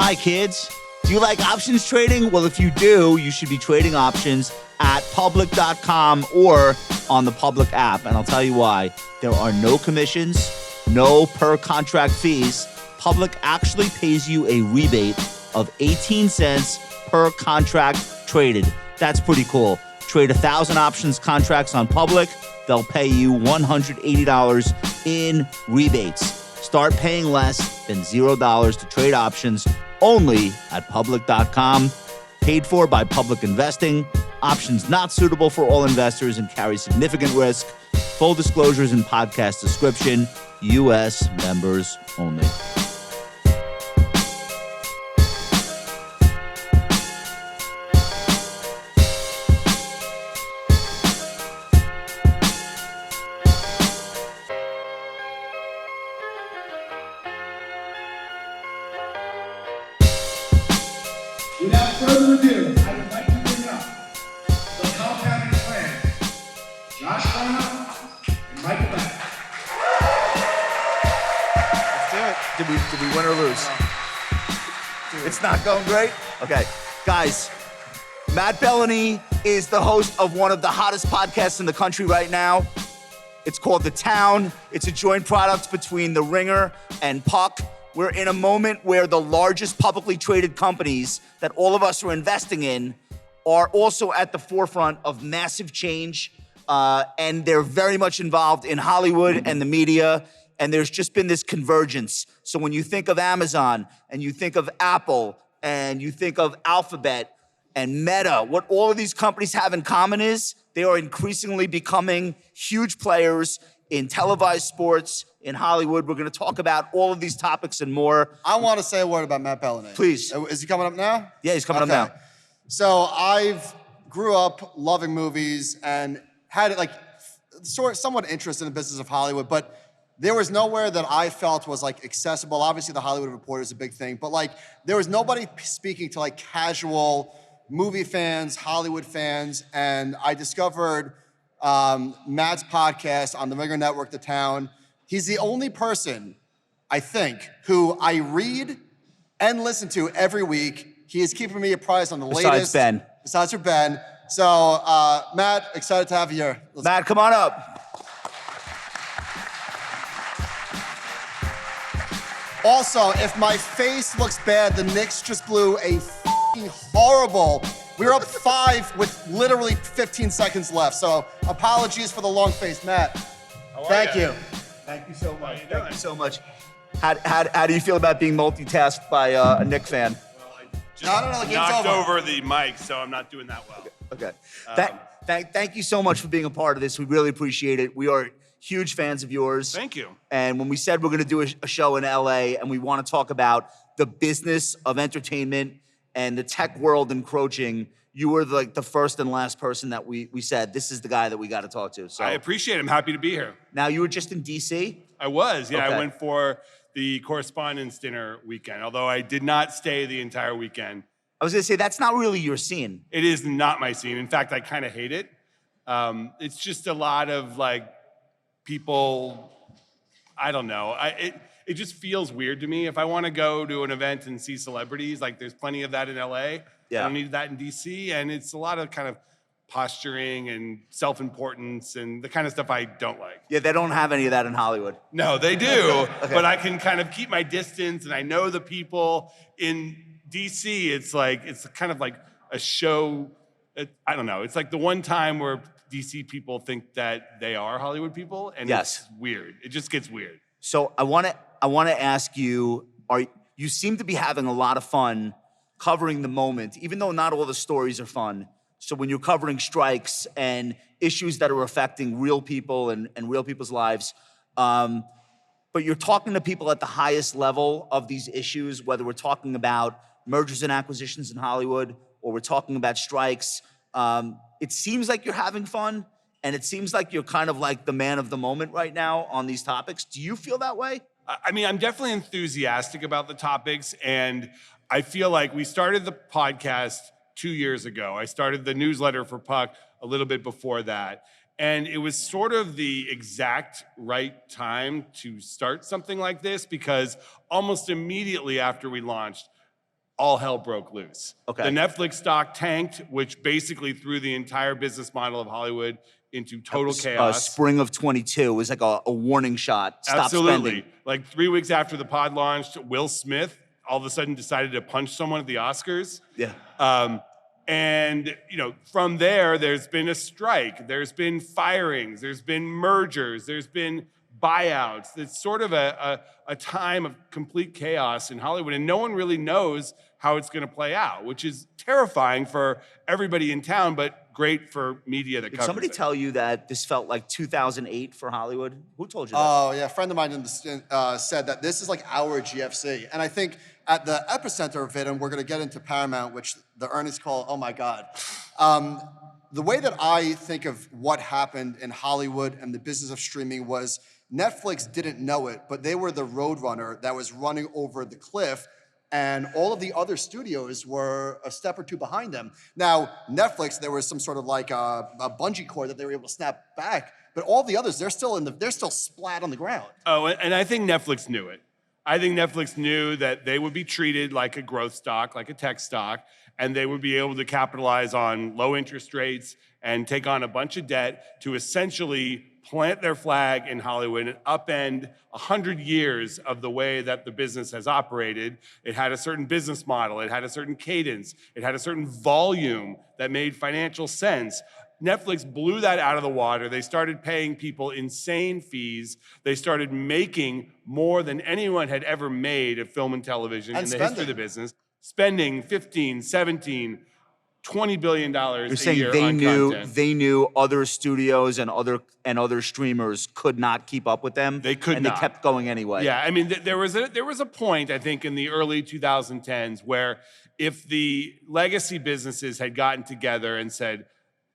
Hi, kids. Do you like options trading? Well, if you do, you should be trading options at public.com or on the Public app. And I'll tell you why. There are no commissions, no per contract fees. Public actually pays you a rebate of 18 cents per contract traded. That's pretty cool. Trade 1,000 options contracts on Public. They'll pay you $180 in rebates. Start paying less than $0 to trade options only at public.com. Paid for by Public Investing. Options not suitable for all investors and carry significant risk. Full disclosures in podcast description. U.S. members only. Without further ado, I would like to bring up the compounding plan, Josh Brown and Michael Batnick. Let's do it. Did we win or lose? It's not going great? Okay. Guys, Matt Belloni is the host of one of the hottest podcasts in the country right now. It's called The Town. It's a joint product between The Ringer and Puck. We're in a moment where the largest publicly traded companies that all of us are investing in are also at the forefront of massive change, and they're very much involved in Hollywood and the media, and there's just been this convergence. So when you think of Amazon, and you think of Apple, and you think of Alphabet and Meta, what all of these companies have in common is they are increasingly becoming huge players in televised sports, in Hollywood. We're going to talk about all of these topics and more. I want to say a word about Matt Belloni. Please. Is he coming up now? Yeah, he's coming up now. So I've grew up loving movies and had somewhat interest in the business of Hollywood, but there was nowhere that I felt was accessible. Obviously, the Hollywood Reporter is a big thing, but there was nobody speaking to casual movie fans, Hollywood fans, and I discovered Matt's podcast on the Ringer Network, The Town. He's the only person, I think, who I read and listen to every week. He is keeping me apprised on the latest. Besides your Ben. So, Matt, excited to have you here. Matt, come on up. Also, if my face looks bad, the Knicks just blew a f***ing horrible. We were up 5 with literally 15 seconds left. So apologies for the long face, Matt. Thank you. Thank you so much. Thank you so much. How do you feel about being multitasked by a Knicks fan? Well, I just knocked over the mic, so I'm not doing that well. Okay. Thank you so much for being a part of this. We really appreciate it. We are huge fans of yours. Thank you. And when we said we're going to do a show in LA and we want to talk about the business of entertainment and the tech world encroaching, you were the first and last person that we said, this is the guy that we got to talk to. So I appreciate it. I'm happy to be here. Now, you were just in D.C.? I was, yeah. Okay. I went for the Correspondents' Dinner weekend, although I did not stay the entire weekend. I was going to say, that's not really your scene. It is not my scene. In fact, I kind of hate it. It's just a lot of people, I don't know. It just feels weird to me. If I want to go to an event and see celebrities, there's plenty of that in LA. Yeah. I don't need that in DC. And it's a lot of kind of posturing and self-importance and the kind of stuff I don't like. Yeah, they don't have any of that in Hollywood. No, they do. Okay. But I can kind of keep my distance and I know the people. In DC, it's kind of like a show. I don't know. It's like the one time where DC people think that they are Hollywood people, and It's weird. It just gets weird. So I want to ask you, you seem to be having a lot of fun covering the moment, even though not all the stories are fun. So when you're covering strikes and issues that are affecting real people and real people's lives, but you're talking to people at the highest level of these issues, whether we're talking about mergers and acquisitions in Hollywood or we're talking about strikes. It seems like you're having fun, and it seems like you're kind of like the man of the moment right now on these topics. Do you feel that way? I mean, I'm definitely enthusiastic about the topics, and I feel like we started the podcast 2 years ago. I started the newsletter for Puck a little bit before that, and it was sort of the exact right time to start something like this because almost immediately after we launched, all hell broke loose. Okay. The Netflix stock tanked, which basically threw the entire business model of Hollywood into total chaos. Spring of 22 was like a warning shot. Stop Absolutely. spending. Like 3 weeks after the pod launched, Will Smith all of a sudden decided to punch someone at the Oscars. Yeah. And from there, there's been a strike, there's been firings, there's been mergers, there's been buyouts. It's sort of a time of complete chaos in Hollywood, and no one really knows how it's going to play out, which is terrifying for everybody in town, but great for media that Did covers somebody it. tell you that this felt like 2008 for Hollywood? Who told you that? Oh, yeah. A friend of mine said that this is like our GFC. And I think at the epicenter of it, and we're going to get into Paramount, which the earnings call, oh my God. The way that I think of what happened in Hollywood and the business of streaming was Netflix didn't know it, but they were the roadrunner that was running over the cliff, and all of the other studios were a step or two behind them. Now, Netflix, there was some sort of like a bungee cord that they were able to snap back, but all the others, they're still splat on the ground. Oh, and I think Netflix knew it. I think Netflix knew that they would be treated like a growth stock, like a tech stock, and they would be able to capitalize on low interest rates and take on a bunch of debt to essentially plant their flag in Hollywood and upend 100 years of the way that the business has operated. It had a certain business model, it had a certain cadence, it had a certain volume that made financial sense. Netflix blew that out of the water. They started paying people insane fees. They started making more than anyone had ever made of film and television in the history of the business, spending 15, 17, $20 billion You're a saying year they on knew content. they knew other studios and other streamers could not keep up with them. They could and not. They kept going anyway. Yeah, I mean, there was a point, I think, in the early 2010s where if the legacy businesses had gotten together and said,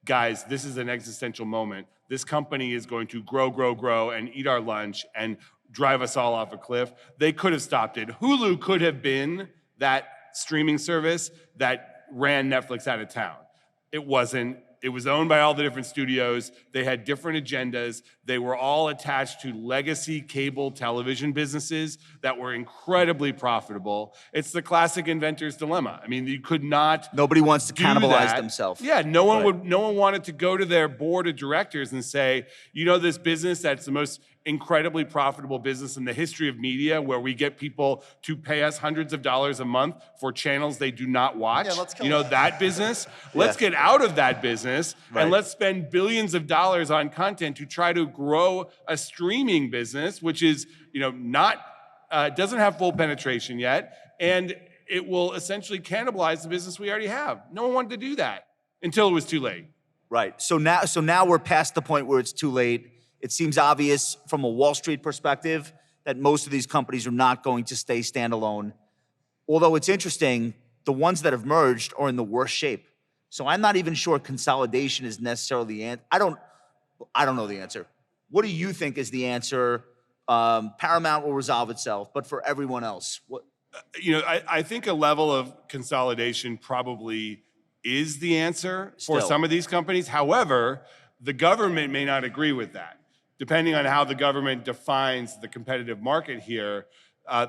guys, this is an existential moment. This company is going to grow, and eat our lunch and drive us all off a cliff. They could have stopped it. Hulu could have been that streaming service that ran Netflix out of town. It wasn't. It was owned by all the different studios. They had different agendas. They were all attached to legacy cable television businesses that were incredibly profitable. It's the classic inventor's dilemma. I mean, you could not. Nobody wants to do cannibalize that. themselves. Yeah, no one wanted to go to their board of directors and say, this business that's the most incredibly profitable business in the history of media, where we get people to pay us hundreds of dollars a month for channels they do not watch. Yeah, let's kill that business. Let's get out of that business and let's spend billions of dollars on content to try to grow a streaming business, which is, not doesn't have full penetration yet, and it will essentially cannibalize the business we already have. No one wanted to do that until it was too late. Right. So now we're past the point where it's too late. It seems obvious from a Wall Street perspective that most of these companies are not going to stay standalone. Although it's interesting, the ones that have merged are in the worst shape. So I'm not even sure consolidation is necessarily the answer. I don't know the answer. What do you think is the answer? Paramount will resolve itself, but for everyone else, what? I think a level of consolidation probably is the answer for Still. some of these companies. However, the government may not agree with that. Depending on how the government defines the competitive market here,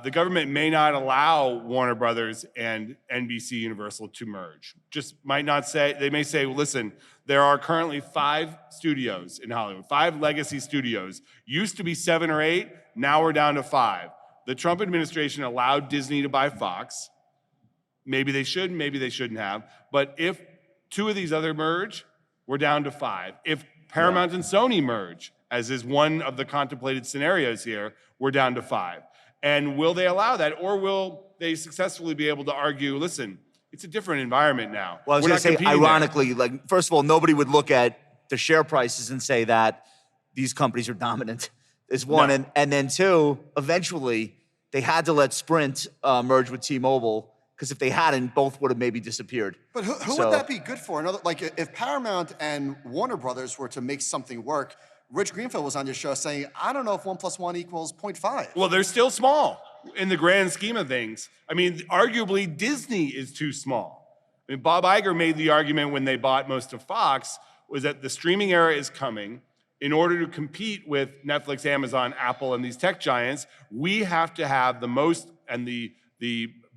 the government may not allow Warner Brothers and NBC Universal to merge. Just might not say, they may say, listen, there are currently 5 studios in Hollywood, 5 legacy studios. Used to be 7 or 8, now we're down to 5. The Trump administration allowed Disney to buy Fox. Maybe they should, maybe they shouldn't have. But if 2 of these other merge, we're down to 5. If Paramount and Sony merge, as is one of the contemplated scenarios here, we're down to 5. And will they allow that, or will they successfully be able to argue, listen, it's a different environment now. Well, I was going to say, ironically, like, first of all, nobody would look at the share prices and say that these companies are dominant, is one. No. And then 2, eventually, they had to let Sprint merge with T-Mobile, because if they hadn't, both would have maybe disappeared. But who would that be good for? If Paramount and Warner Brothers were to make something work, Rich Greenfield was on your show saying, I don't know if 1 + 1 = 0.5. Well, they're still small in the grand scheme of things. I mean, arguably, Disney is too small. I mean, Bob Iger made the argument when they bought most of Fox, was that the streaming era is coming. In order to compete with Netflix, Amazon, Apple, and these tech giants, we have to have the most and the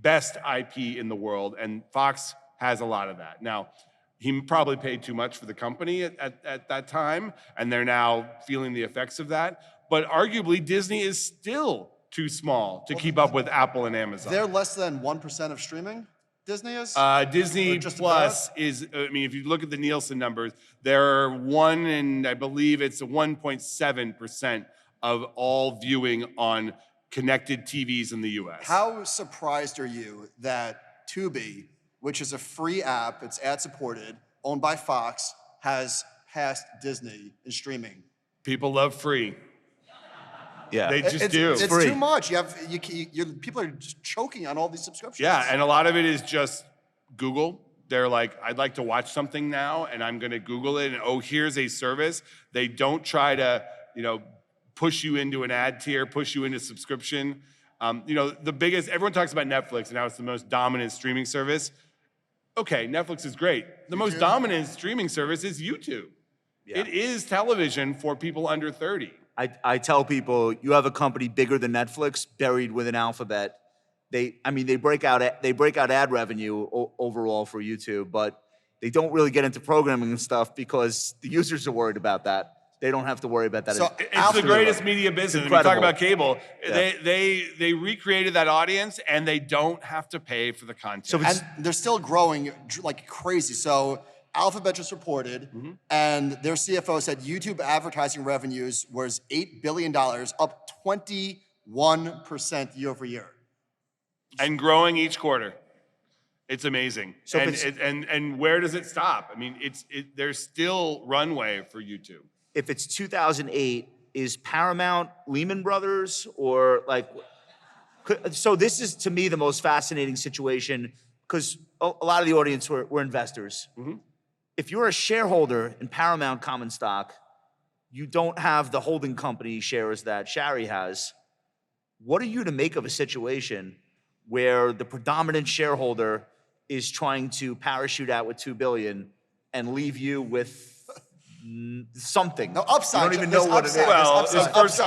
best IP in the world, and Fox has a lot of that. Now, he probably paid too much for the company at that time, and they're now feeling the effects of that. But arguably, Disney is still too small to keep up with Apple and Amazon. They're less than 1% of streaming, Disney is? Disney Plus is, I mean, if you look at the Nielsen numbers, they're I believe it's 1.7% of all viewing on connected TVs in the US. How surprised are you that Tubi, which is a free app, it's ad-supported, owned by Fox, has passed Disney in streaming? People love free. Yeah. They just do. It's free. too much. People are just choking on all these subscriptions. Yeah, and a lot of it is just Google. They're like, I'd like to watch something now, and I'm gonna Google it, and oh, here's a service. They don't try to, push you into an ad tier, push you into subscription. Everyone talks about Netflix and how it's the most dominant streaming service. Okay, Netflix is great. The most dominant streaming service is YouTube. Yeah. It is television for people under 30. I tell people, you have a company bigger than Netflix buried within Alphabet. They break out ad revenue overall for YouTube, but they don't really get into programming and stuff because the users are worried about that. They don't have to worry about that. So it's the greatest media business. When you talk about cable, yeah. they recreated that audience and they don't have to pay for the content. So and they're still growing like crazy. So Alphabet just reported, and their CFO said YouTube advertising revenues was $8 billion, up 21% year over year. And growing each quarter. It's amazing. So and where does it stop? I mean, there's still runway for YouTube. If it's 2008, is Paramount Lehman Brothers or like? So this is to me the most fascinating situation because a lot of the audience were investors. Mm-hmm. If you're a shareholder in Paramount common stock, you don't have the holding company shares that Shari has. What are you to make of a situation where the predominant shareholder is trying to parachute out with $2 billion and leave you with something? No, upside. You don't even know what it is. Well, First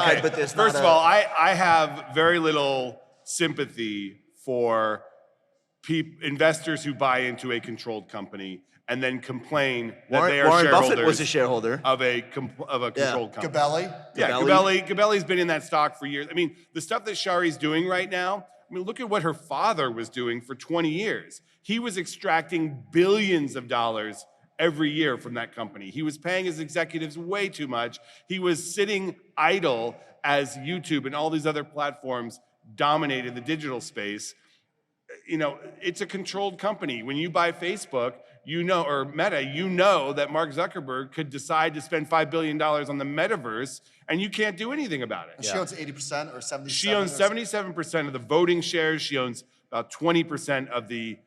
of all, I have very little sympathy for investors who buy into a controlled company and then complain that they are Warren shareholders. Buffett was a shareholder of a controlled company. Gabelli. Gabelli's been in that stock for years. I mean, the stuff that Shari's doing right now, I mean, look at what her father was doing for 20 years. He was extracting billions of dollars every year from that company. He was paying his executives way too much. He was sitting idle as YouTube and all these other platforms dominated the digital space. It's a controlled company. When you buy Facebook, or Meta, that Mark Zuckerberg could decide to spend $5 billion on the metaverse, and you can't do anything about it. She owns 80% or 77%? She owns 77% of the voting shares. She owns about 20% of the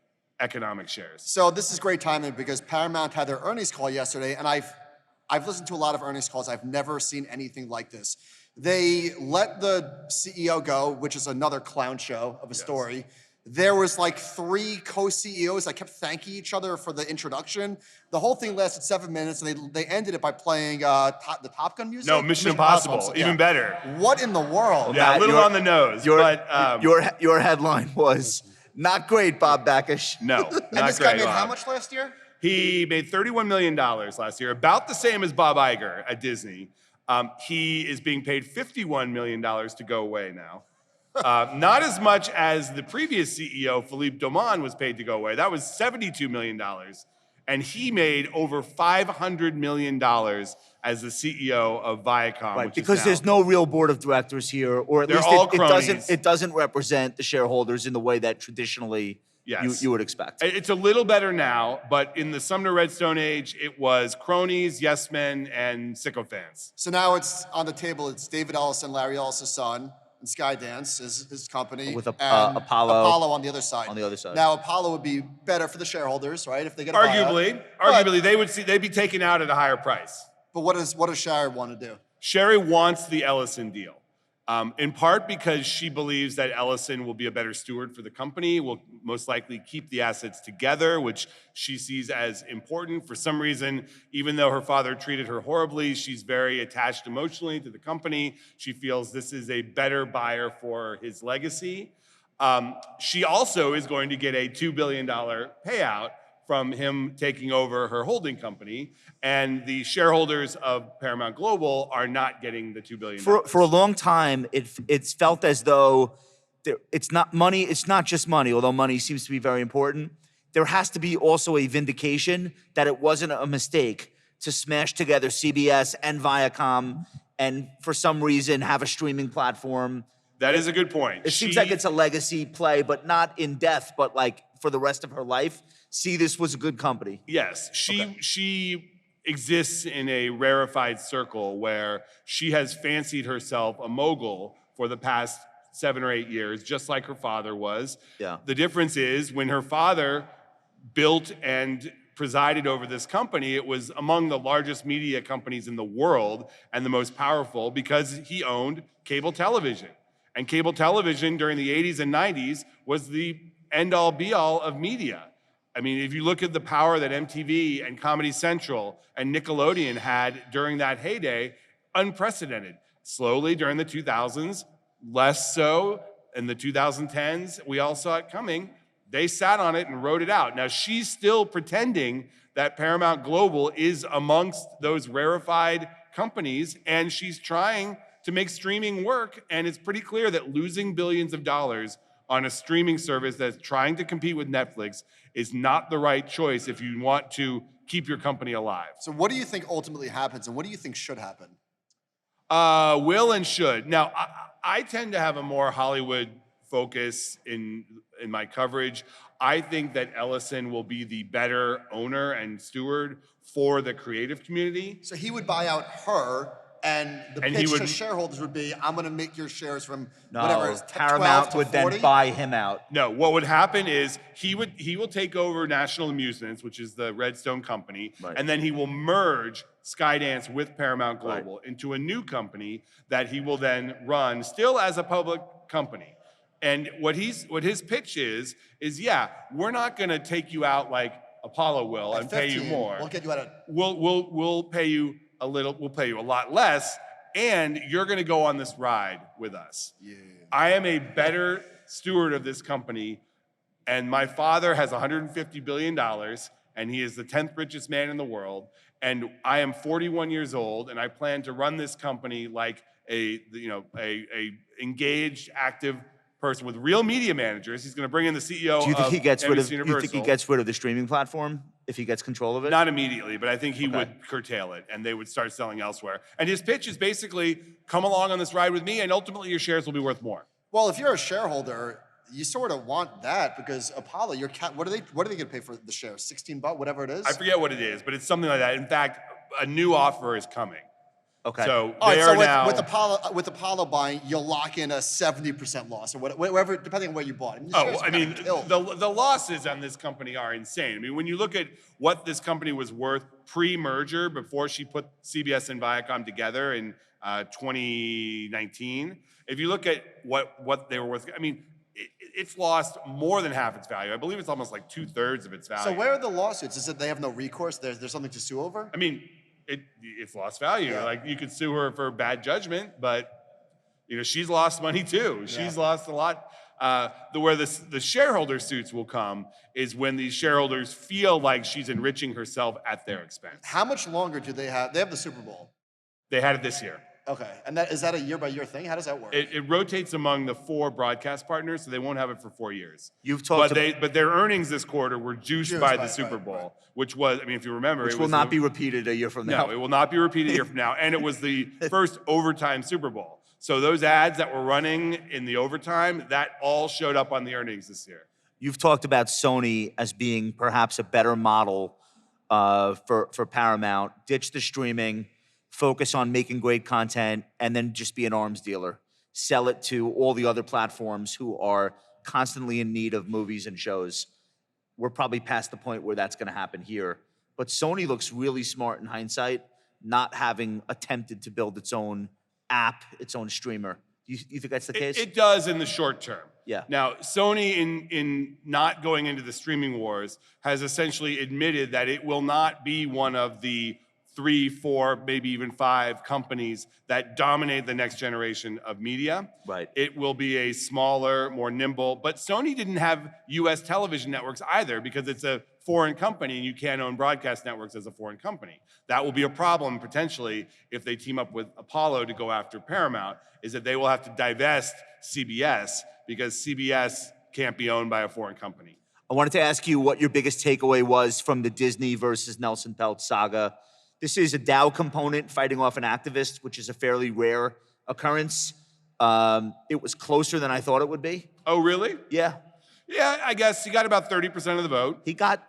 economic shares. So this is great timing because Paramount had their earnings call yesterday, and I've listened to a lot of earnings calls. I've never seen anything like this. They let the CEO go, which is another clown show of a story. There was like 3 co-CEOs that kept thanking each other for the introduction. The whole thing lasted 7 minutes, and they ended it by playing the Top Gun music. No, Mission Impossible, even better. What in the world? Yeah, a little on the nose. Your headline was not great, Bob Backish. No, not great. And this guy made how much last year? He made $31 million last year, about the same as Bob Iger at Disney. He is being paid $51 million to go away now. Not as much as the previous CEO, Philippe Doman, was paid to go away. That was $72 million. And he made over $500 million as the CEO of Viacom. Right, because there's no real board of directors here, or at least it doesn't represent the shareholders in the way that traditionally you would expect. It's a little better now, but in the Sumner Redstone age, it was cronies, yes men, and sycophants. So now it's on the table. It's David Ellison, Larry Ellison's son, and Skydance is his company. With Apollo on the other side. Now Apollo would be better for the shareholders, right? If they get a arguably, they'd be taken out at a higher price. But what does Shari want to do? Shari wants the Ellison deal, in part because she believes that Ellison will be a better steward for the company, will most likely keep the assets together, which she sees as important. For some reason, even though her father treated her horribly, she's very attached emotionally to the company. She feels this is a better buyer for his legacy. She also is going to get a $2 billion payout from him taking over her holding company, and the shareholders of Paramount Global are not getting the $2 billion. For a long time, it's felt as though it's not money. It's not just money, although money seems to be very important. There has to be also a vindication that it wasn't a mistake to smash together CBS and Viacom, and for some reason have a streaming platform. That is a good point. It seems like it's a legacy play, but not in death, but like for the rest of her life. See, this was a good company. Yes, she exists in a rarefied circle where she has fancied herself a mogul for the past 7 or 8 years, just like her father was. Yeah. The difference is when her father built and presided over this company, it was among the largest media companies in the world and the most powerful because he owned cable television. And cable television during the 80s and 90s was the end-all be-all of media. I mean, if you look at the power that MTV and Comedy Central and Nickelodeon had during that heyday, unprecedented. Slowly during the 2000s, less so in the 2010s, we all saw it coming. They sat on it and wrote it out. Now, she's still pretending that Paramount Global is amongst those rarefied companies, and she's trying to make streaming work, and it's pretty clear that losing billions of dollars on a streaming service that's trying to compete with Netflix is not the right choice if you want to keep your company alive. So what do you think ultimately happens, and what do you think should happen? Will and should. Now, I tend to have a more Hollywood focus in my coverage. I think that Ellison will be the better owner and steward for the creative community. So he would buy out her, and the And pitch he to would- shareholders would be, I'm going to make your shares from No, whatever is Paramount 12 to would 40? then buy him out. No, what would happen is he will take over National Amusements, which is the Redstone company, Right. and then he will merge Skydance with Paramount Global into a new company that he will then run still as a public company. And what his pitch is yeah, we're not going to take you out like Apollo will At and pay you 15, more. We'll get you out of... We'll pay you a little. We'll pay you a lot less, and you're going to go on this ride with us. Yeah. I am a better steward of this company, and my father has $150 billion, and he is the 10th richest man in the world. And I am 41 years old, and I plan to run this company like a engaged, active person with real media managers. He's going to bring in the CEO Do you think of he gets rid of? NBC You Universal. think he gets rid of the streaming platform if he gets control of it? Not immediately, but I think he would curtail it, and they would start selling elsewhere. And his pitch is basically, come along on this ride with me, and ultimately your shares will be worth more. Well, if you're a shareholder, you sort of want that because Apollo, what are they going to pay for the shares? $16, whatever it is? I forget what it is, but it's something like that. In fact, a new offer is coming. Okay. So All right, they so are now. with Apollo buying, you'll lock in a 70% loss or whatever, depending on where you bought. The losses on this company are insane. I mean, when you look at what this company was worth pre-merger, before she put CBS and Viacom together in 2019, if you look at what they were worth, I mean, it's lost more than half its value. I believe it's almost like 2/3 of its value. So where are the lawsuits? Is it they have no recourse? There's something to sue over? I mean, it's lost value. Yeah. Like you could sue her for bad judgment, but she's lost money too. She's lost a lot. Where the shareholder suits will come is when these shareholders feel like she's enriching herself at their expense. How much longer do they have? They have the Super Bowl. They had it this year. Okay, and is that a year-by-year thing? How does that work? It rotates among the 4 broadcast partners, so they won't have it for 4 years. You've talked but their earnings this quarter were juiced by the Super Bowl, right. which was, I mean, if you remember, which it will was not be repeated a year from now. No, it will not be repeated a year from now. And it was the first overtime Super Bowl. So those ads that were running in the overtime, that all showed up on the earnings this year. You've talked about Sony as being perhaps a better model for Paramount. Ditch the streaming, focus on making great content, and then just be an arms dealer. Sell it to all the other platforms who are constantly in need of movies and shows. We're probably past the point where that's going to happen here. But Sony looks really smart in hindsight, not having attempted to build its own app, its own streamer. You think that's the case? It does in the short term. Yeah. Now, Sony, in not going into the streaming wars, has essentially admitted that it will not be one of the 3, 4, maybe even 5 companies that dominate the next generation of media. Right. It will be a smaller, more nimble, but Sony didn't have US television networks either because it's a foreign company and you can't own broadcast networks as a foreign company. That will be a problem potentially if they team up with Apollo to go after Paramount, is that they will have to divest CBS because CBS can't be owned by a foreign company. I wanted to ask you what your biggest takeaway was from the Disney versus Nelson Peltz saga. This is a Dow component fighting off an activist, which is a fairly rare occurrence. It was closer than I thought it would be. Oh, really? Yeah. Yeah, I guess he got about 30% of the vote. He got.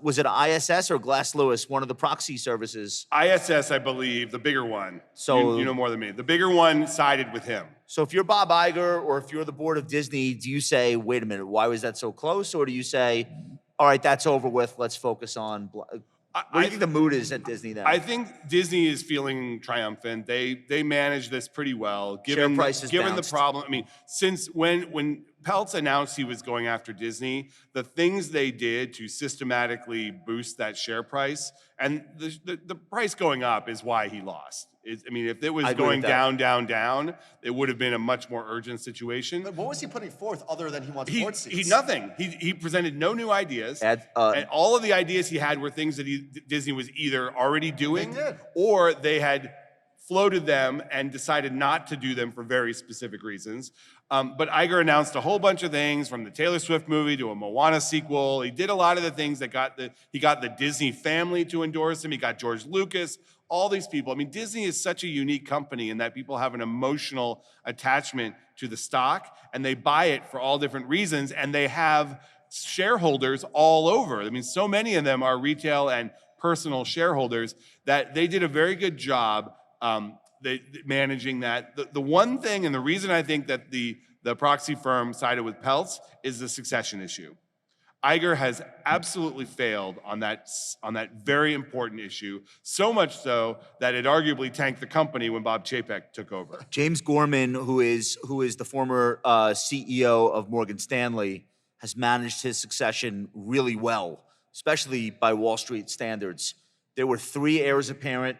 Was it ISS or Glass Lewis, one of the proxy services? ISS, I believe, the bigger one. So you know more than me. The bigger one sided with him. So if you're Bob Iger or if you're the board of Disney, do you say, wait a minute, why was that so close? Or do you say, all right, that's over with, let's focus on... What do you think the mood is at Disney now? I think Disney is feeling triumphant. They managed this pretty well, given the problem. I mean, since when Peltz announced he was going after Disney, the things they did to systematically boost that share price, and the price going up is why he lost. I mean, if it was going down, it would have been a much more urgent situation. But what was he putting forth other than he wants sports seats? Nothing. He presented no new ideas. And all of the ideas he had were things that Disney was either already doing or they had floated them and decided not to do them for very specific reasons. But Iger announced a whole bunch of things, from the Taylor Swift movie to a Moana sequel. He did a lot of the things that he got the Disney family to endorse him. He got George Lucas, all these people. I mean, Disney is such a unique company in that people have an emotional attachment to the stock and they buy it for all different reasons, and they have shareholders all over. I mean, so many of them are retail and personal shareholders that they did a very good job managing that. The one thing, and the reason I think that the proxy firm sided with Peltz, is the succession issue. Iger has absolutely failed on that very important issue, so much so that it arguably tanked the company when Bob Chapek took over. James Gorman, who is the former CEO of Morgan Stanley, has managed his succession really well, especially by Wall Street standards. There were 3 heirs apparent.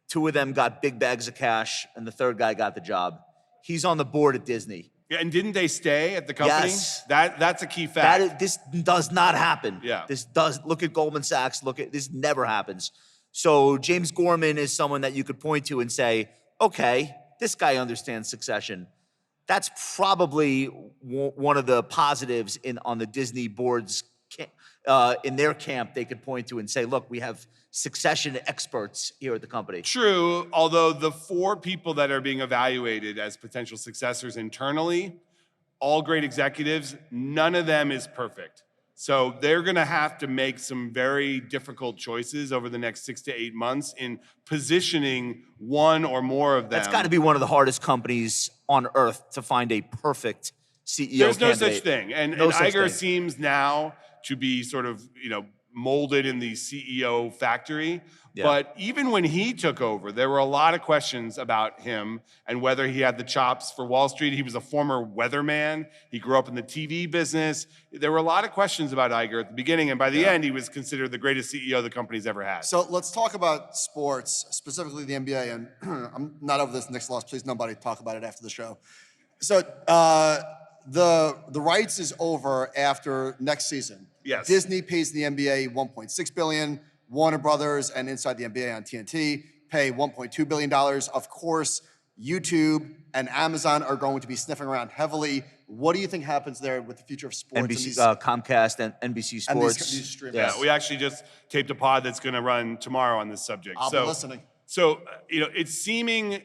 2 of them got big bags of cash, and the third guy got the job. He's on the board at Disney. Yeah, and didn't they stay at the company? Yes. That's a key fact. This does not happen. Yeah. Look at Goldman Sachs, this never happens. So James Gorman is someone that you could point to and say, okay, this guy understands succession. That's probably one of the positives on the Disney board's in their camp. They could point to and say, look, we have succession experts here at the company. True, although the 4 people that are being evaluated as potential successors internally, all great executives, none of them is perfect. So they're gonna have to make some very difficult choices over the next 6 to 8 months in positioning one or more of them. That's gotta be one of the hardest companies on earth to find a perfect CEO There's no candidate. such thing. And Iger seems now to be sort of, molded in the CEO factory. Yeah. But even when he took over, there were a lot of questions about him and whether he had the chops for Wall Street. He was a former weatherman. He grew up in the TV business. There were a lot of questions about Iger at the beginning, and by the end, he was considered the greatest CEO the company's ever had. So let's talk about sports, specifically the NBA, and I'm not over this, Knicks loss. Please, nobody talk about it after the show. So the rights is over after next season. Yes. Disney pays the NBA $1.6 billion. Warner Brothers and Inside the NBA on TNT pay $1.2 billion. Of course, YouTube and Amazon are going to be sniffing around heavily. What do you think happens there with the future of sports? NBC, Comcast and NBC Sports. And these streamers. Yeah, we actually just taped a pod that's going to run tomorrow on this subject. I'll be listening. So, it's seeming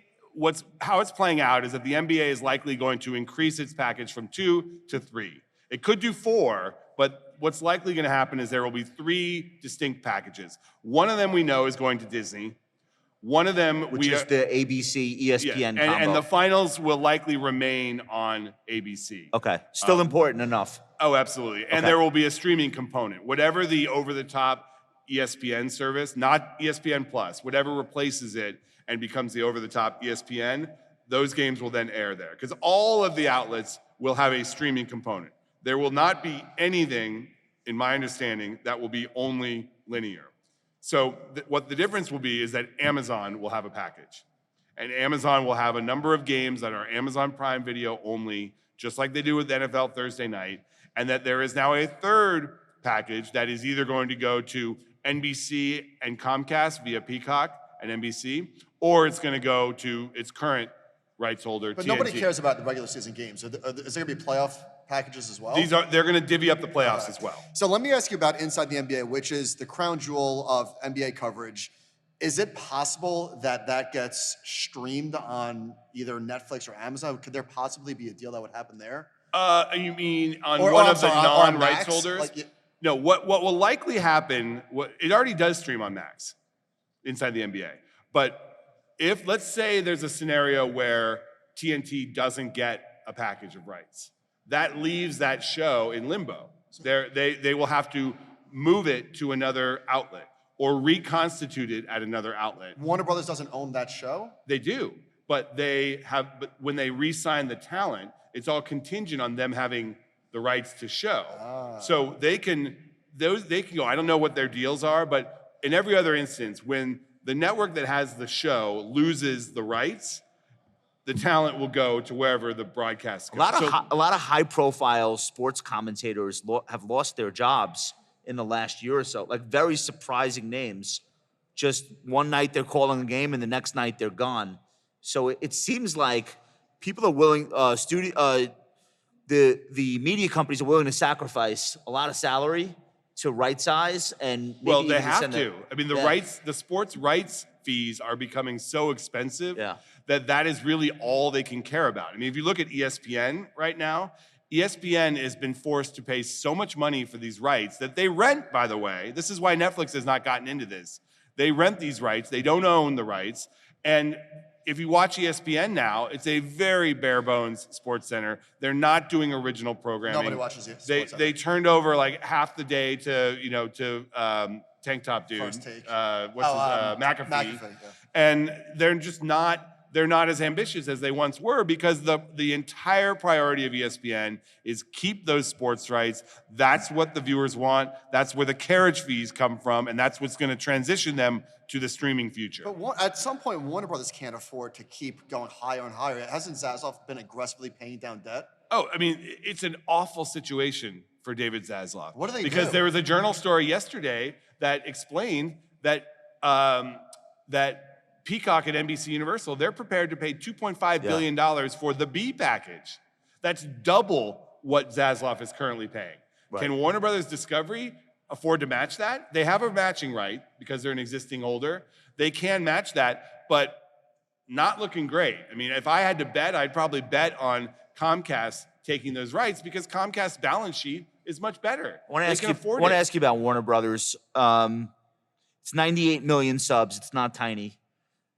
how it's playing out is that the NBA is likely going to increase its package from 2 to 3. It could do 4, but what's likely going to happen is there will be 3 distinct packages. One of them we know is going to Disney. One of them which is the ABC ESPN combo. And the finals will likely remain on ABC. Okay, still important enough. Oh, absolutely. And there will be a streaming component. Whatever the over-the-top ESPN service, not ESPN Plus, whatever replaces it and becomes the over-the-top ESPN, those games will then air there. Because all of the outlets will have a streaming component. There will not be anything, in my understanding, that will be only linear. So what the difference will be is that Amazon will have a package. And Amazon will have a number of games that are Amazon Prime Video only, just like they do with NFL Thursday Night. And that there is now a third package that is either going to go to NBC and Comcast via Peacock and NBC, or it's going to go to its current rights holder, But TNT. nobody cares about the regular season games. Is there going to be playoff packages as well? They're going to divvy up the playoffs as well. So let me ask you about Inside the NBA, which is the crown jewel of NBA coverage. Is it possible that that gets streamed on either Netflix or Amazon? Could there possibly be a deal that would happen there? You mean on Or- one or, I'm of the sorry, on non-rights Max? holders? Like, No, what will likely happen, it already does stream on Max, Inside the NBA. But if, let's say there's a scenario where TNT doesn't get a package of rights, that leaves that show in limbo. They will have to move it to another outlet or reconstitute it at another outlet. Warner Brothers doesn't own that show? They do, but when they re-sign the talent, it's all contingent on them having the rights to show. So they can go, I don't know what their deals are, but in every other instance, when the network that has the show loses the rights, the talent will go to wherever the broadcast goes. A lot of high-profile sports commentators have lost their jobs in the last year or so. Like very surprising names. Just one night they're calling a game, and the next night they're gone. So it seems like people are willing. The media companies are willing to sacrifice a lot of salary to right size and maybe well, they even have send to. I mean, the sports rights fees are becoming so expensive that is really all they can care about. I mean, if you look at ESPN right now, ESPN has been forced to pay so much money for these rights that they rent, by the way. This is why Netflix has not gotten into this. They rent these rights. They don't own the rights. And if you watch ESPN now, it's a very bare bones sports center. They're not doing original programming. Nobody watches it. They turned over like half the day to Tank Top Dude. First Take. McAfee. McAfee, yeah. And they're just not as ambitious as they once were because the entire priority of ESPN is keep those sports rights. That's what the viewers want. That's where the carriage fees come from, and that's what's going to transition them to the streaming future. But at some point, Warner Brothers can't afford to keep going higher and higher. Hasn't Zaslav been aggressively paying down debt? Oh, I mean, it's an awful situation for David Zaslav. What do they do? Because there was a journal story yesterday that explained that that Peacock and NBC Universal, they're prepared to pay $2.5 billion for the B package. That's double what Zaslav is currently paying. Right. Can Warner Brothers Discovery afford to match that? They have a matching right because they're an existing holder. They can match that, but not looking great. I mean, if I had to bet, I'd probably bet on Comcast taking those rights because Comcast's balance sheet is much better. I want to ask you about Warner Brothers. It's 98 million subs. It's not tiny.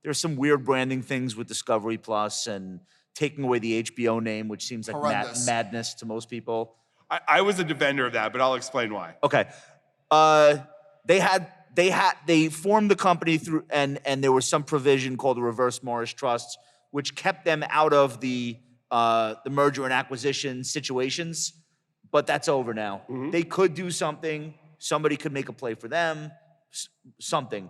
There's some weird branding things with Discovery Plus and taking away the HBO name, which seems like madness to most people. I was a defender of that, but I'll explain why. Okay. They formed the company through, and there was some provision called the Reverse Morris Trust, which kept them out of the merger and acquisition situations, but that's over now. Mm-hmm. They could do something. Somebody could make a play for them, something.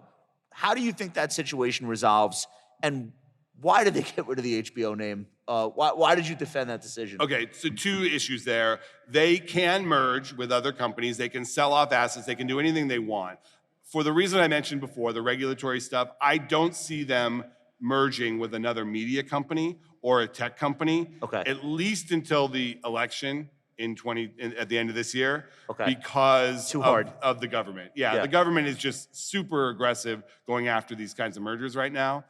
How do you think that situation resolves, and why did they get rid of the HBO name? Why did you defend that decision? Okay, so two issues there. They can merge with other companies. They can sell off assets. They can do anything they want. For the reason I mentioned before, the regulatory stuff, I don't see them merging with another media company or a tech company, at least until the election at the end of this year, because of the government. Yeah, the government is just super aggressive going after these kinds of mergers right now.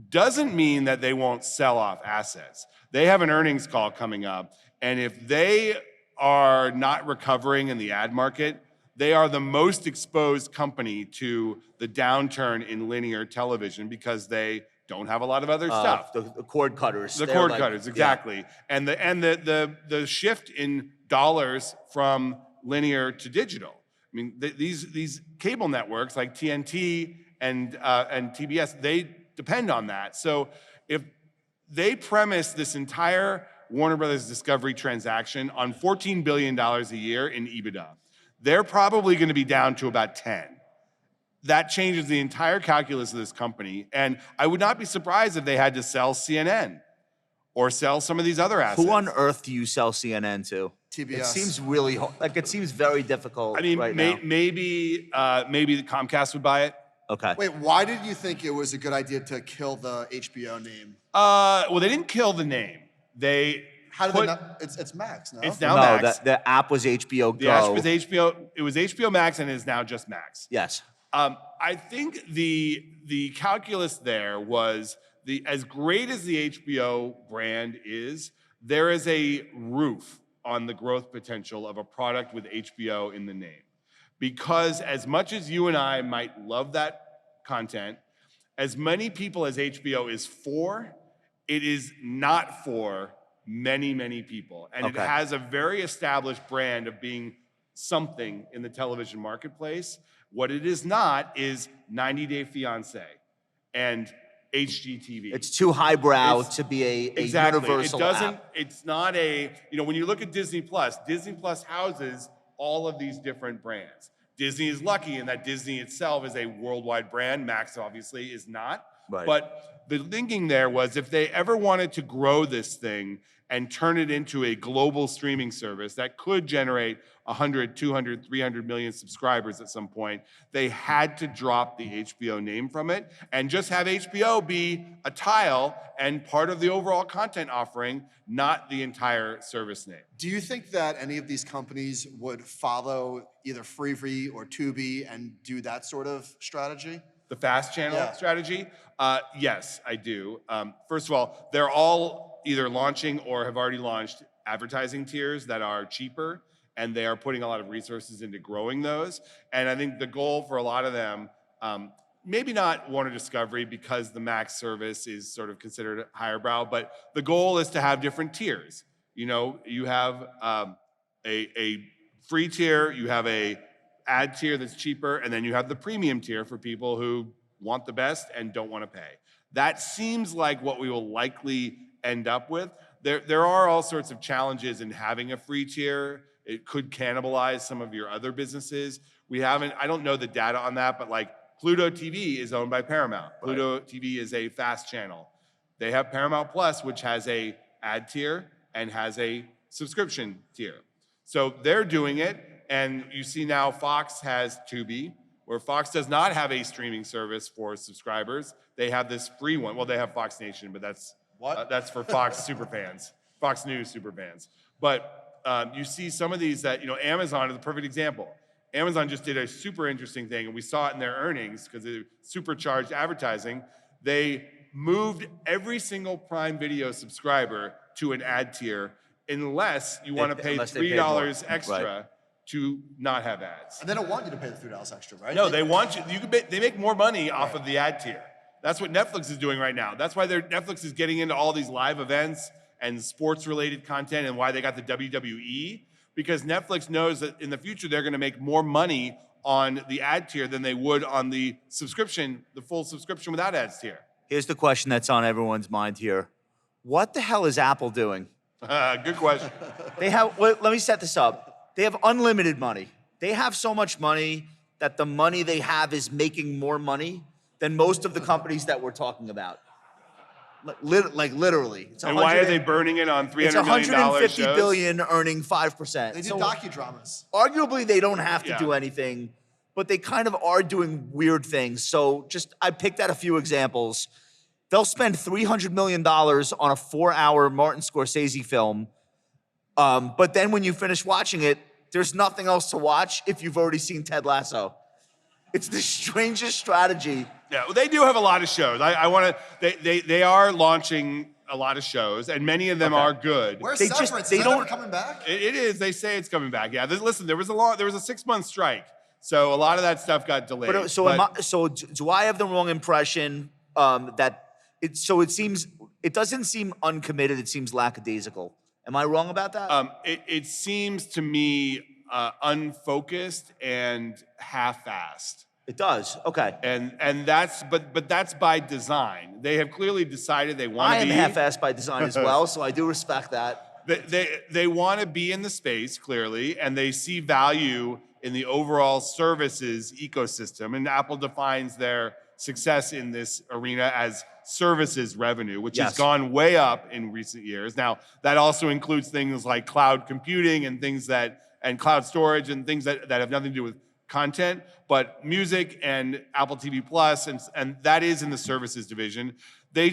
Doesn't mean that they won't sell off assets. They have an earnings call coming up, and if they are not recovering in the ad market, they are the most exposed company to the downturn in linear television because they don't have a lot of other stuff. The cord cutters. The cord cutters, exactly. Yeah. And the shift in dollars from linear to digital. I mean, these cable networks like TNT and TBS, they depend on that. So if they premise this entire Warner Brothers Discovery transaction on $14 billion a year in EBITDA, they're probably going to be down to about 10. that changes the entire calculus of this company. And I would not be surprised if they had to sell CNN or sell some of these other assets. Who on earth do you sell CNN to? TBS. It seems really like it seems very difficult. I mean, right now. maybe the Comcast would buy it. Okay. Wait, why did you think it was a good idea to kill the HBO name? Well, they didn't kill the name. How did they not? It's Max, no? It's now No, Max. the app was HBO Go. The app was HBO. It was HBO Max, and it is now just Max. Yes. I think the calculus there was as great as the HBO brand is, there is a roof on the growth potential of a product with HBO in the name. Because as much as you and I might love that content, as many people as HBO is for, it is not for many, many people. And it has a very established brand of being something in the television marketplace. What it is not is 90 Day Fiancé and HGTV. It's too highbrow to be a universal It doesn't, app. it's not when you look at Disney Plus houses all of these different brands. Disney is lucky in that Disney itself is a worldwide brand. Max obviously is not. Right. But the thinking there was if they ever wanted to grow this thing and turn it into a global streaming service that could generate 100, 200, 300 million subscribers at some point, they had to drop the HBO name from it and just have HBO be a tile and part of the overall content offering, not the entire service name. Do you think that any of these companies would follow either Freevee or Tubi and do that sort of strategy? The fast channel strategy? Yes, I do. First of all, they're all either launching or have already launched advertising tiers that are cheaper, and they are putting a lot of resources into growing those. And I think the goal for a lot of them, maybe not Warner Discovery because the Max service is sort of considered higher brow, but the goal is to have different tiers. You have a free tier, you have a ad tier that's cheaper, and then you have the premium tier for people who want the best and don't want to pay. That seems like what we will likely end up with. There are all sorts of challenges in having a free tier. It could cannibalize some of your other businesses. I don't know the data on that, but like Pluto TV is owned by Paramount. Right. Pluto TV is a fast channel. They have Paramount Plus, which has a ad tier and has a subscription tier. So they're doing it. And you see now Fox has Tubi, where Fox does not have a streaming service for subscribers. They have this free one. Well, they have Fox Nation, but that's for Fox superfans, Fox News superfans. But you see some of these that, Amazon is the perfect example. Amazon just did a super interesting thing, and we saw it in their earnings because they supercharged advertising. They moved every single Prime Video subscriber to an ad tier unless you want to pay $3 extra to not have ads. And they don't want you to pay the $3 extra, right? No, they want you. They make more money off of the ad tier. That's what Netflix is doing right now. That's why Netflix is getting into all these live events and sports-related content, and why they got the WWE, because Netflix knows that in the future they're going to make more money on the ad tier than they would on the subscription, the full subscription without ads tier. Here's the question that's on everyone's mind here. What the hell is Apple doing? Good question. Let me set this up. They have unlimited money. They have so much money that the money they have is making more money than most of the companies that we're talking about. Literally. And why are they burning it on $300 million It's $150 shows? billion earning 5%. They do docudramas. Arguably, they don't have to do anything, but they kind of are doing weird things. So I picked out a few examples. They'll spend $300 million on a 4-hour Martin Scorsese film, but then when you finish watching it, there's nothing else to watch if you've already seen Ted Lasso. It's the strangest strategy. Yeah, well, they do have a lot of shows. They are launching a lot of shows, and many of them are good. Where's Severance? Is that ever coming back? It is. They say it's coming back. Yeah. Listen, there was a 6-month strike, so a lot of that stuff got delayed. Do I have the wrong impression it doesn't seem uncommitted. It seems lackadaisical. Am I wrong about that? It seems to me unfocused and half-assed. It does. Okay. And that's by design. They have clearly decided they want to be. I am half-assed by design as well, so I do respect that. They want to be in the space clearly, and they see value in the overall services ecosystem. And Apple defines their success in this arena as services revenue, which has gone way up in recent years. Now, that also includes things like cloud computing and and cloud storage and things that have nothing to do with content, but music and Apple TV Plus, and that is in the services division. They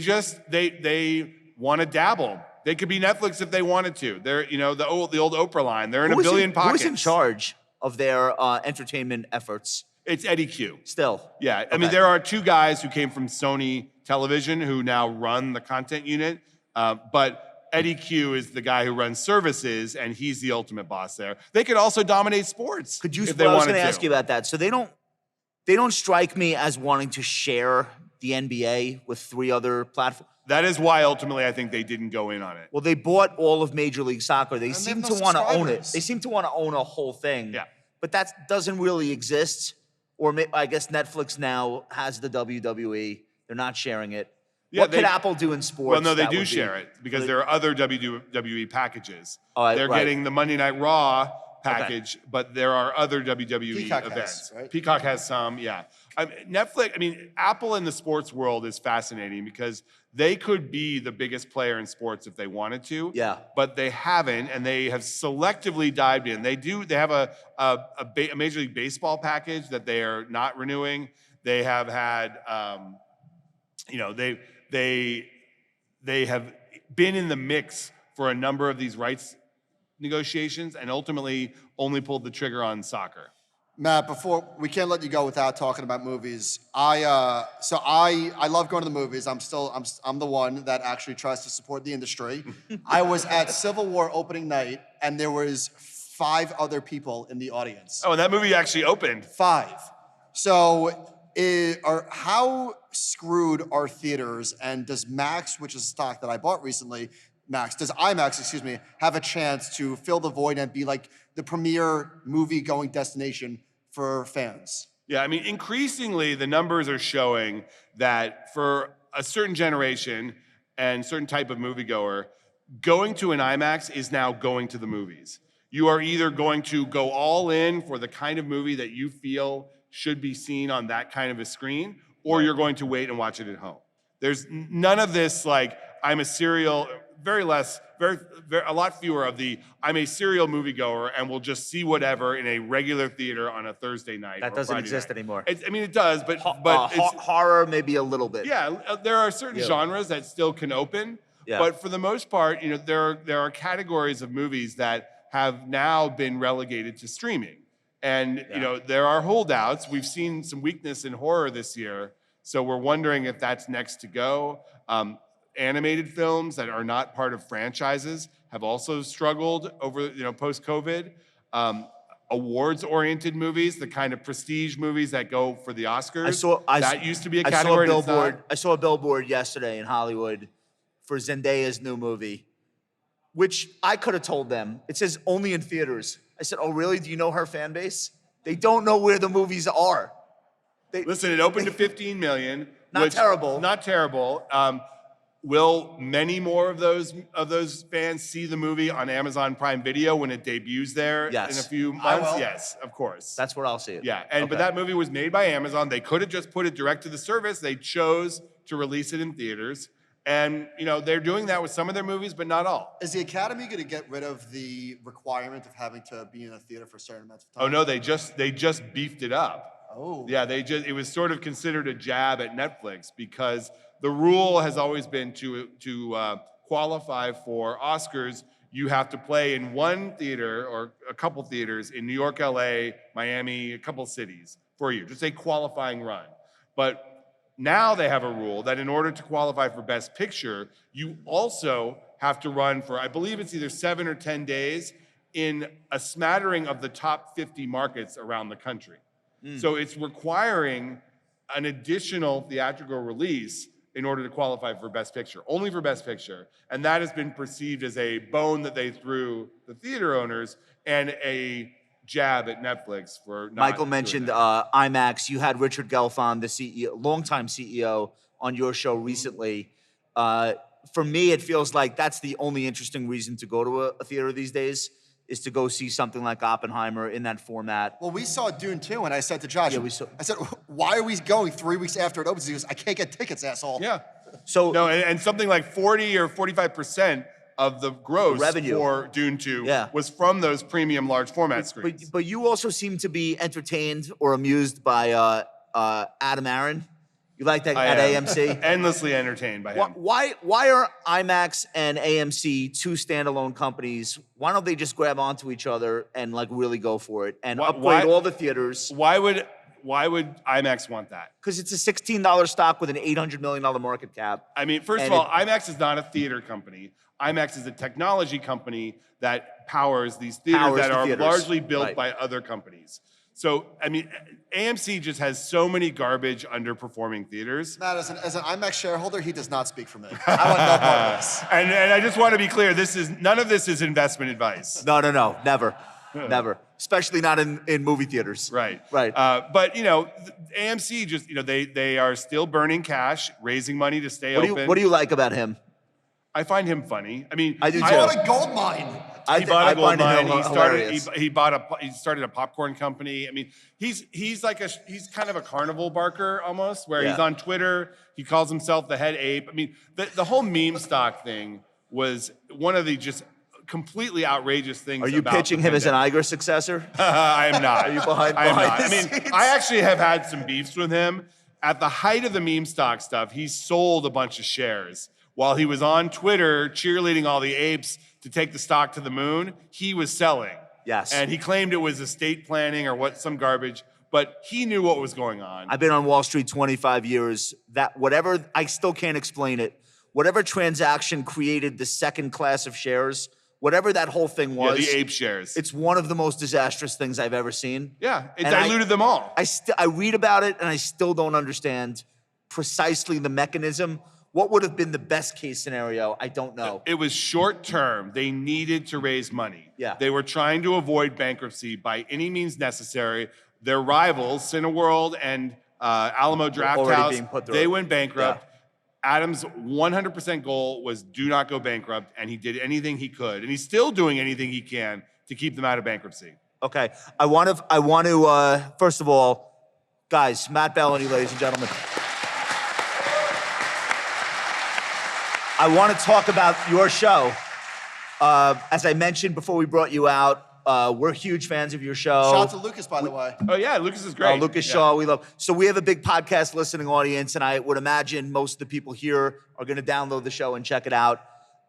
want to dabble. They could be Netflix if they wanted to. They're, the old Oprah line. They're in a billion pockets. Who's in charge of their entertainment efforts? It's Eddie Q. Still. Yeah. I mean, there are two guys who came from Sony Television who now run the content unit. But Eddie Q is the guy who runs services, and he's the ultimate boss there. They could also dominate sports. I was going to ask you about that. So they don't strike me as wanting to share the NBA with 3 other platforms. That is why ultimately I think they didn't go in on it. Well, they bought all of Major League Soccer. They seem to want to own it. subscribers. They seem to want to own a whole thing. Yeah. But that doesn't really exist. Or I guess Netflix now has the WWE. They're not sharing it. Yeah, What could Apple do in sports? Well, no, they that do would be- share it because there are other WWE packages. Oh, They're right. getting the Monday Night Raw package, but there are other WWE Peacock events. has, right? Peacock has some, yeah. Apple in the sports world is fascinating because they could be the biggest player in sports if they wanted to. Yeah. But they haven't, and they have selectively dived in. They have a Major League Baseball package that they are not renewing. They have had, they have been in the mix for a number of these rights negotiations and ultimately only pulled the trigger on soccer. Matt, before we can't let you go without talking about movies. I love going to the movies. I'm the one that actually tries to support the industry. I was at Civil War opening night, and there was 5 other people in the audience. Oh, and that movie actually opened. 5. So, how screwed are theaters? And does Max, which is a stock that I bought recently, does IMAX, have a chance to fill the void and be like the premier movie-going destination for fans? Yeah, I mean, increasingly the numbers are showing that for a certain generation and certain type of moviegoer, going to an IMAX is now going to the movies. You are either going to go all in for the kind of movie that you feel should be seen on that kind of a screen, or you're going to wait and watch it at home. There's none of this like, I'm a serial, a lot fewer of the, I'm a serial moviegoer and will just see whatever in a regular theater on a Thursday night. That or doesn't Friday exist night. anymore. It does, but it's, horror maybe a little bit. yeah, there are certain genres that still can open, but for the most part, there are categories of movies that have now been relegated to streaming. And, there are holdouts. We've seen some weakness in horror this year, so we're wondering if that's next to go. Animated films that are not part of franchises have also struggled over, post-COVID. Awards-oriented movies, the kind of prestige movies that go for the Oscars. That used to be a category. I saw a billboard yesterday in Hollywood for Zendaya's new movie, which I could have told them. It says only in theaters. I said, oh, really? Do you know her fan base? They don't know where the movies are. Listen, it opened to 15 million. Not terrible. Not terrible. Will many more of those fans see the movie on Amazon Prime Video when it debuts there in a few months? will. Yes, of course. That's where I'll see it. Yeah, but that movie was made by Amazon. They could have just put it direct to the service. They chose to release it in theaters. And, they're doing that with some of their movies, but not all. Is the Academy going to get rid of the requirement of having to be in a theater for a certain amount of time? Oh, no, they just beefed it up. Oh. Yeah, it was sort of considered a jab at Netflix because the rule has always been to qualify for Oscars, you have to play in one theater or a couple theaters in New York, LA, Miami, a couple cities for a year, just a qualifying run. But now they have a rule that in order to qualify for Best Picture, you also have to run for, I believe it's either 7 or 10 days in a smattering of the top 50 markets around the country. So it's requiring an additional theatrical release in order to qualify for Best Picture, only for Best Picture. And that has been perceived as a bone that they threw the theater owners and a jab at Netflix for not Michael doing mentioned that. IMAX. You had Richard Gelfond, the CEO, longtime CEO, on your show recently. For me, it feels like that's the only interesting reason to go to a theater these days. is to go see something like Oppenheimer in that format. Well, we saw Dune 2, and I said to Josh, Yeah, we saw- I said, why are we going 3 weeks after it opens? He goes, I can't get tickets, asshole. Yeah. So No, and something like 40 or 45% of the gross Revenue. for Dune 2 Yeah. was from those premium large format screens. but you also seem to be entertained or amused by Adam Aaron. You like that I at am AMC? endlessly entertained by him. Why are IMAX and AMC two standalone companies? Why don't they just grab onto each other and like really go for it and upgrade all the theaters? Why would IMAX want that? Because it's a $16 stock with an $800 million market cap. I mean, first of And all, IMAX is not a theater company. IMAX is a technology company that powers these theaters Powers that the are theaters. largely built Right. by other companies. So, I mean, AMC just has so many garbage underperforming theaters. Matt, as an IMAX shareholder, he does not speak for me. I want no part of this. And I just want to be clear, none of this is investment advice. No, never. Never. Especially not in movie theaters. Right. Right. But, AMC just, they are still burning cash, raising money to stay open. What do you like about him? I find him funny. I mean, I do too. What a gold mine. He bought a gold mine. Hilarious. He started a popcorn company. I mean, he's kind of a carnival barker almost, where he's Yeah. on Twitter. He calls himself the head ape. I mean, the whole meme stock thing was one of the just completely outrageous things. Are you about pitching the him as an pandemic. Iger successor? I am not. Are you behind I am not. the I mean, scenes? I actually have had some beefs with him. At the height of the meme stock stuff, he sold a bunch of shares. While he was on Twitter cheerleading all the apes to take the stock to the moon, he was selling. Yes. And he claimed it was estate planning or some garbage, but he knew what was going on. I've been on Wall Street 25 years. That whatever, I still can't explain it. Whatever transaction created the second class of shares, whatever that whole thing was. The ape shares. It's one of the most disastrous things I've ever seen. Yeah, it And diluted them all. I read about it and I still don't understand precisely the mechanism. What would have been the best case scenario? I don't know. It was short term. They needed to raise money. Yeah. They were trying to avoid bankruptcy by any means necessary. Their rivals, Cineworld and Alamo Drafthouse, being put through they it. went bankrupt. Adam's 100% goal was do not go bankrupt, and he did anything he could, and he's still doing anything he can to keep them out of bankruptcy. Okay, I want to first of all, guys, Matt Belloni, ladies and gentlemen. I want to talk about your show. As I mentioned before we brought you out, we're huge fans of your show. Shout out to Lucas, by the way. Oh yeah, Lucas is great. Lucas Yeah. Shaw, we love. So we have a big podcast listening audience, and I would imagine most of the people here are going to download the show and check it out.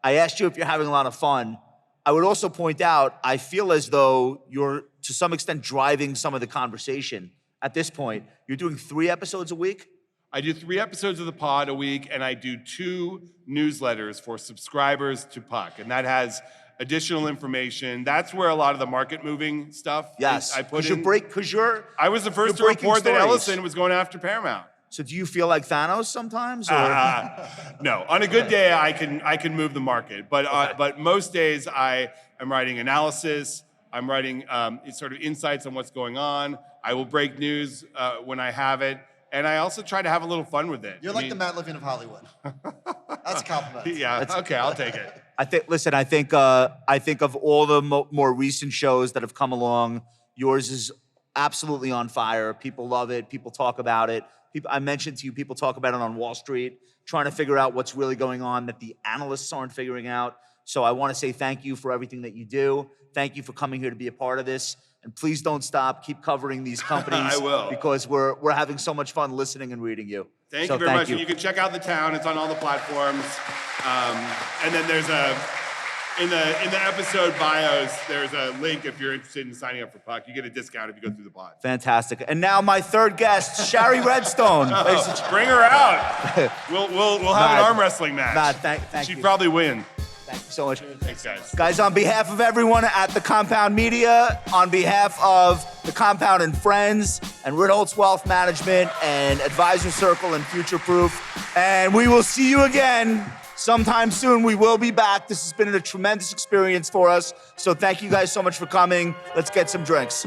I asked you if you're having a lot of fun. I would also point out, I feel as though you're, to some extent, driving some of the conversation. At this point, you're doing 3 episodes a week? I do 3 episodes of the pod a week, and I do 2 newsletters for subscribers to Puck, and that has additional information. That's where a lot of the market moving stuff Yes. I put Because in. I was the first to you're breaking report that stories. Ellison was going after Paramount. So do you feel like Thanos sometimes? Or? No, on a good day I can move the market, but most days I am writing analysis. I'm writing sort of insights on what's going on. I will break news when I have it. And I also try to have a little fun with it. You're like the Matt Levine of Hollywood. That's a compliment. Yeah, okay, I'll take it. I think of all the more recent shows that have come along, yours is absolutely on fire. People love it. People talk about it. I mentioned to you, people talk about it on Wall Street, trying to figure out what's really going on that the analysts aren't figuring out. So I want to say thank you for everything that you do. Thank you for coming here to be a part of this. And please don't stop. Keep covering these companies. I will. Because we're having so much fun listening and reading you. Thank you very much. And you can check out The Town. It's on all the platforms. And then there's in the episode bios, there's a link if you're interested in signing up for Puck. You get a discount if you go through the pod. Fantastic. And now my third guest, Shari Redstone. Bring her out. We'll have an arm wrestling match. Matt, thank you. She'd probably win. Thank you so much. Thanks, guys. Guys, on behalf of everyone at the Compound Media, on behalf of the Compound and Friends, and Ritholtz Wealth Management, and Advisor Circle, and Future Proof, and we will see you again sometime soon. We will be back. This has been a tremendous experience for us. So thank you guys so much for coming. Let's get some drinks.